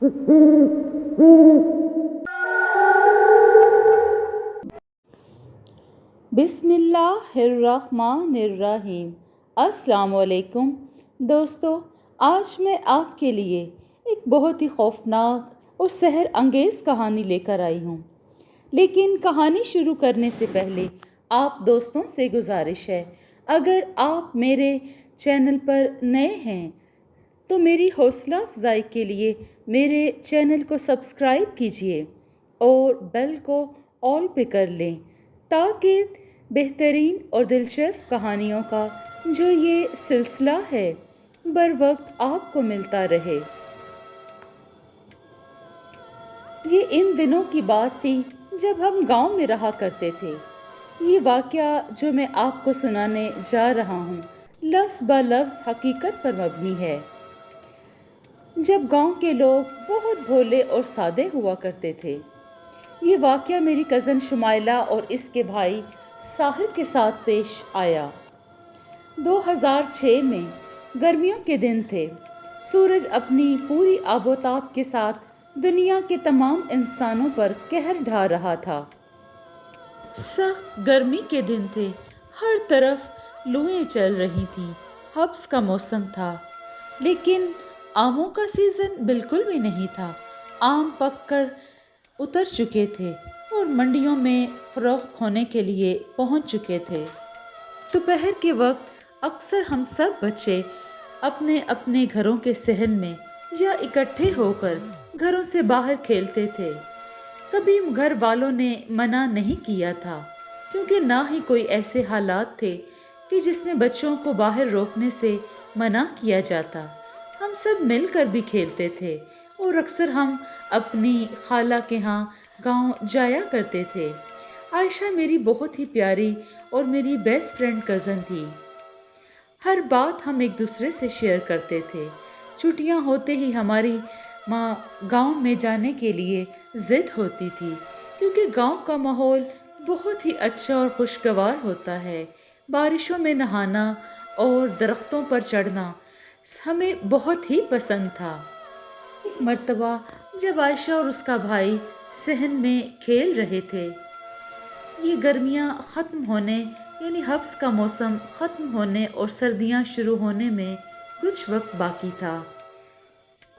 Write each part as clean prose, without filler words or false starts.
बिस्मिल्लाहिर्रहमानिर्रहीम। अस्सलाम वालेकुम दोस्तों, आज मैं आपके लिए एक बहुत ही खौफनाक और सहर अंगेज़ कहानी लेकर आई हूँ। लेकिन कहानी शुरू करने से पहले आप दोस्तों से गुजारिश है, अगर आप मेरे चैनल पर नए हैं तो मेरी हौसला अफजाई के लिए मेरे चैनल को सब्सक्राइब कीजिए और बेल को ऑल पे कर लें, ताकि बेहतरीन और दिलचस्प कहानियों का जो ये सिलसिला है बर वक्त आपको मिलता रहे। ये इन दिनों की बात थी जब हम गांव में रहा करते थे। ये वाक़या जो मैं आपको सुनाने जा रहा हूँ लफ्ज़ ब लफ्ज़ हकीकत पर मबनी है। जब गांव के लोग बहुत भोले और सादे हुआ करते थे। ये वाक़या मेरी कज़न शुमाइला और इसके भाई साहिर के साथ पेश आया। 2006 में गर्मियों के दिन थे। सूरज अपनी पूरी आबोताब के साथ दुनिया के तमाम इंसानों पर कहर ढा रहा था। सख्त गर्मी के दिन थे, हर तरफ लूएं चल रही थीं, हब्स का मौसम था, लेकिन आमों का सीज़न बिल्कुल भी नहीं था। आम पककर उतर चुके थे और मंडियों में फ़रोख्त होने के लिए पहुंच चुके थे। दोपहर के वक्त अक्सर हम सब बच्चे अपने अपने घरों के सहन में या इकट्ठे होकर घरों से बाहर खेलते थे। कभी घर वालों ने मना नहीं किया था, क्योंकि ना ही कोई ऐसे हालात थे कि जिसमें बच्चों को बाहर रोकने से मना किया जाता। हम सब मिलकर भी खेलते थे और अक्सर हम अपनी खाला के यहाँ गांव जाया करते थे। आयशा मेरी बहुत ही प्यारी और मेरी बेस्ट फ्रेंड कज़न थी। हर बात हम एक दूसरे से शेयर करते थे। छुट्टियां होते ही हमारी माँ गांव में जाने के लिए ज़िद होती थी, क्योंकि गांव का माहौल बहुत ही अच्छा और खुशगवार होता है। बारिशों में नहाना और दरख्तों पर चढ़ना हमें बहुत ही पसंद था। एक मर्तबा जब आयशा और उसका भाई सहन में खेल रहे थे, ये गर्मियाँ ख़त्म होने यानी हब्स का मौसम ख़त्म होने और सर्दियाँ शुरू होने में कुछ वक्त बाकी था।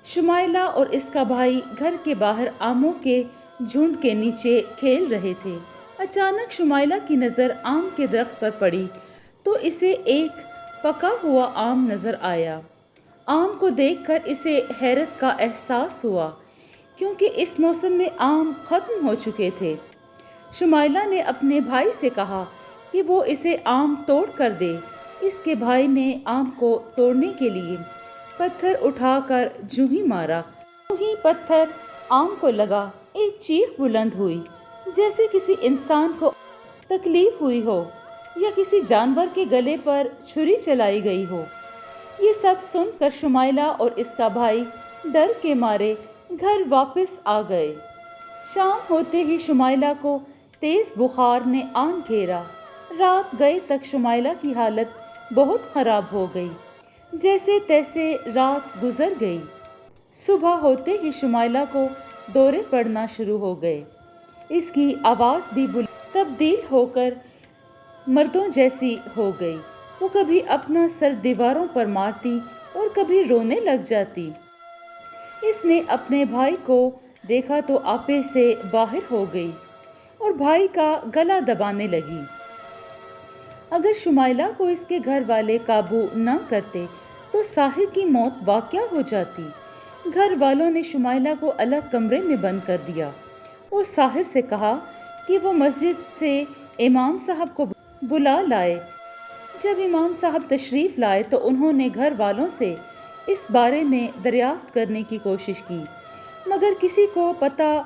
शुमाइला और इसका भाई घर के बाहर आमों के झुंड के नीचे खेल रहे थे। अचानक शुमाइला की नज़र आम के दरख्त पर पड़ी तो इसे एक पका हुआ आम नज़र आया। आम को देखकर इसे हैरत का एहसास हुआ, क्योंकि इस मौसम में आम ख़त्म हो चुके थे। शुमाइला ने अपने भाई से कहा कि वो इसे आम तोड़ कर दे। इसके भाई ने आम को तोड़ने के लिए पत्थर उठाकर जूं ही मारा, जूं ही पत्थर आम को लगा, एक चीख बुलंद हुई, जैसे किसी इंसान को तकलीफ हुई हो या किसी जानवर के गले पर छुरी चलाई गई हो। ये सब सुनकर शुमाइला और इसका भाई डर के मारे घर वापस आ गए। शाम होते ही शुमाइला को तेज़ बुखार ने आन घेरा। रात गए तक शुमाइला की हालत बहुत ख़राब हो गई। जैसे तैसे रात गुजर गई। सुबह होते ही शुमाइला को दौरे पड़ना शुरू हो गए। इसकी आवाज़ भी तब्दील होकर मर्दों जैसी हो गई। वो कभी अपना सर दीवारों पर मारती और कभी रोने लग जाती। इसने अपने भाई को देखा तो आपे से बाहर हो गई और भाई का गला दबाने लगी। अगर शुमाइला को इसके घर वाले काबू न करते तो साहिर की मौत वाक़या हो जाती। घर वालों ने शुमाइला को अलग कमरे में बंद कर दिया और साहिर से कहा कि वो मस्जिद से इमाम साहब को बुला लाए। जब इमाम साहब तशरीफ़ लाए तो उन्होंने घर वालों से इस बारे में दरियाफ्त करने की कोशिश की, मगर किसी को पता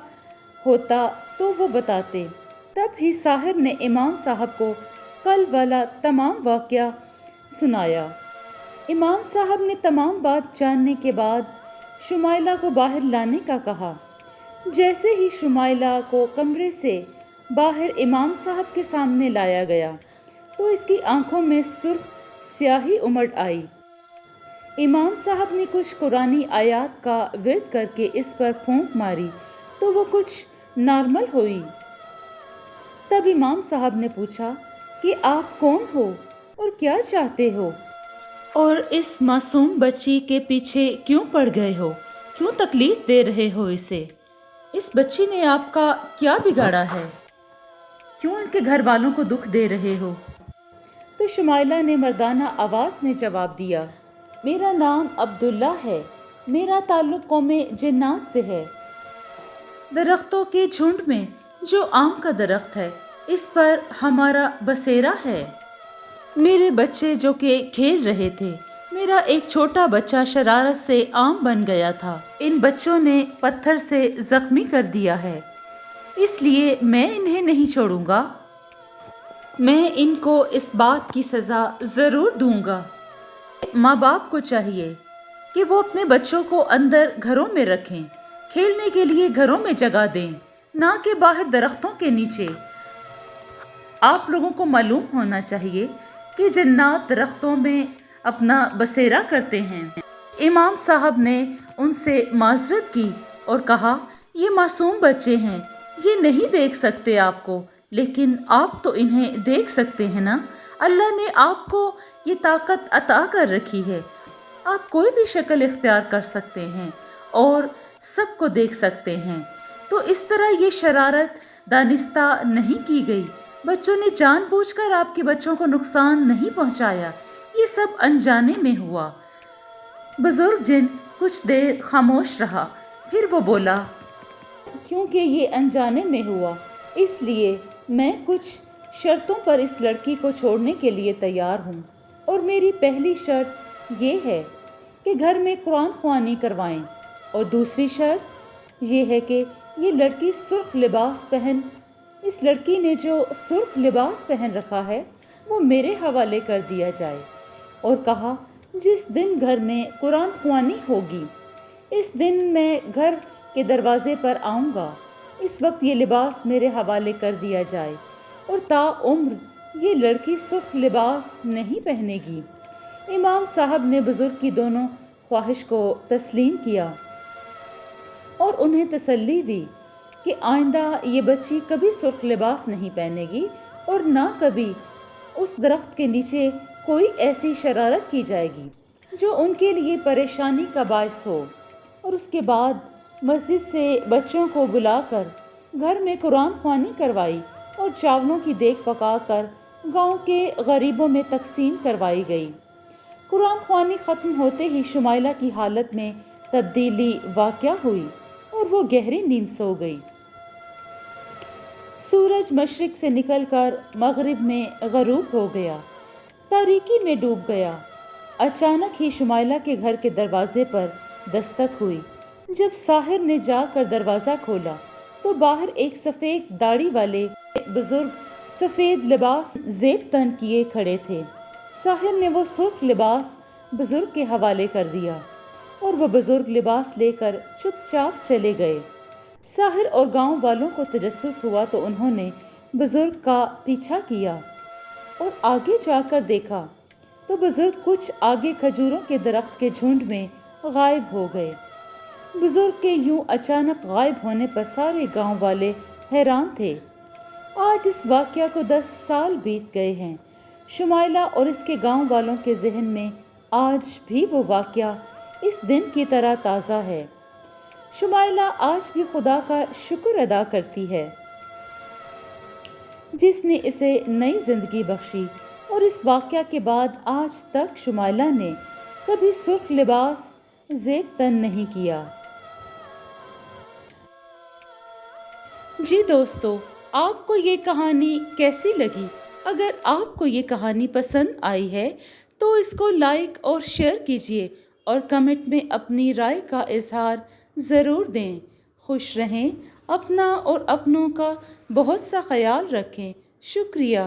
होता तो वो बताते। तब ही साहिर ने इमाम साहब को कल वाला तमाम वाक़या सुनाया। इमाम साहब ने तमाम बात जानने के बाद शुमाइला को बाहर लाने का कहा। जैसे ही शुमाइला को कमरे से बाहर इमाम साहब के सामने लाया गया तो इसकी आंखों में सुर्ख स्याही उमड़ आई। امام صاحب نے کچھ قرآنی آیات کا ورد کر کے اس پر پھونک ماری تو وہ کچھ نارمل ہوئی۔ تب امام صاحب نے پوچھا کہ آپ کون ہو اور کیا چاہتے ہو، اور اس معصوم بچی کے پیچھے کیوں پڑ گئے ہو، کیوں تکلیف دے رہے ہو اسے؟ اس بچی نے آپ کا کیا بگاڑا ہے؟ کیوں اس کے گھر والوں کو دکھ دے رہے ہو؟ تو شمائلہ نے مردانہ آواز میں جواب دیا، میرا نام عبداللہ ہے، میرا تعلق قوم جنات سے ہے۔ درختوں کے جھنڈ میں جو آم کا درخت ہے اس پر ہمارا بسیرا ہے۔ میرے بچے جو کہ کھیل رہے تھے، میرا ایک چھوٹا بچہ شرارت سے آم بن گیا تھا، ان بچوں نے پتھر سے زخمی کر دیا ہے، اس لیے میں انہیں نہیں چھوڑوں گا، میں ان کو اس بات کی سزا ضرور دوں گا۔ ماں باپ کو چاہیے کہ وہ اپنے بچوں کو اندر گھروں میں رکھیں، کھیلنے کے لیے گھروں میں جگہ دیں، نہ کہ باہر درختوں کے نیچے۔ آپ لوگوں کو معلوم ہونا چاہیے کہ جنات درختوں میں اپنا بسیرا کرتے ہیں۔ امام صاحب نے ان سے معذرت کی اور کہا، یہ معصوم بچے ہیں، یہ نہیں دیکھ سکتے آپ کو، لیکن آپ تو انہیں دیکھ سکتے ہیں نا، اللہ نے آپ کو یہ طاقت عطا کر رکھی ہے، آپ کوئی بھی شکل اختیار کر سکتے ہیں اور سب کو دیکھ سکتے ہیں۔ تو اس طرح یہ شرارت دانستہ نہیں کی گئی، بچوں نے جان بوجھ کر آپ کے بچوں کو نقصان نہیں پہنچایا، یہ سب انجانے میں ہوا۔ بزرگ جن کچھ دیر خاموش رہا، پھر وہ بولا، کیونکہ یہ انجانے میں ہوا اس لیے میں کچھ شرطوں پر اس لڑکی کو چھوڑنے کے لیے تیار ہوں، اور میری پہلی شرط یہ ہے کہ گھر میں قرآن خوانی کروائیں، اور دوسری شرط یہ ہے کہ یہ لڑکی سرخ لباس پہن، اس لڑکی نے جو سرخ لباس پہن رکھا ہے وہ میرے حوالے کر دیا جائے، اور کہا جس دن گھر میں قرآن خوانی ہوگی اس دن میں گھر کے دروازے پر آؤں گا، اس وقت یہ لباس میرے حوالے کر دیا جائے، اور تا عمر یہ لڑکی سرخ لباس نہیں پہنے گی۔ امام صاحب نے بزرگ کی دونوں خواہش کو تسلیم کیا اور انہیں تسلی دی کہ آئندہ یہ بچی کبھی سرخ لباس نہیں پہنے گی، اور نہ کبھی اس درخت کے نیچے کوئی ایسی شرارت کی جائے گی جو ان کے لیے پریشانی کا باعث ہو۔ اور اس کے بعد مسجد سے بچوں کو بلا کر گھر میں قرآن خوانی کروائی اور چاولوں کی دیگ پکا کر گاؤں کے غریبوں میں تقسیم کروائی گئی۔ قرآن خوانی ختم ہوتے ہی شمائلہ کی حالت میں تبدیلی واقع ہوئی اور وہ گہری نیند سو گئی۔ سورج مشرق سے نکل کر مغرب میں غروب ہو گیا، تاریکی میں ڈوب گیا۔ اچانک ہی شمائلہ کے گھر کے دروازے پر دستک ہوئی۔ جب ساحر نے جا کر دروازہ کھولا تو باہر ایک سفید داڑھی والے بزرگ سفید لباس زیب تن کیے کھڑے تھے۔ ساحر نے وہ سرخ لباس بزرگ کے حوالے کر دیا اور وہ بزرگ لباس لے کر چپ چاپ چلے گئے۔ ساحر اور گاؤں والوں کو تجسس ہوا تو انہوں نے بزرگ کا پیچھا کیا اور آگے جا کر دیکھا تو بزرگ کچھ آگے کھجوروں کے درخت کے جھنڈ میں غائب ہو گئے۔ بزرگ کے یوں اچانک غائب ہونے پر سارے گاؤں والے حیران تھے۔ آج اس واقعہ کو 10 سال بیت گئے ہیں۔ شمائلہ اور اس کے گاؤں والوں کے ذہن میں آج بھی وہ واقعہ اس دن کی طرح تازہ ہے۔ شمائلہ آج بھی خدا کا شکر ادا کرتی ہے جس نے اسے نئی زندگی بخشی، اور اس واقعہ کے بعد آج تک شمائلہ نے کبھی سرخ لباس زیب تن نہیں کیا۔ جی دوستو، آپ کو یہ کہانی کیسی لگی؟ اگر آپ کو یہ کہانی پسند آئی ہے تو اس کو لائک اور شیئر کیجیے اور کمنٹ میں اپنی رائے کا اظہار ضرور دیں۔ خوش رہیں، اپنا اور اپنوں کا بہت سا خیال رکھیں۔ شکریہ۔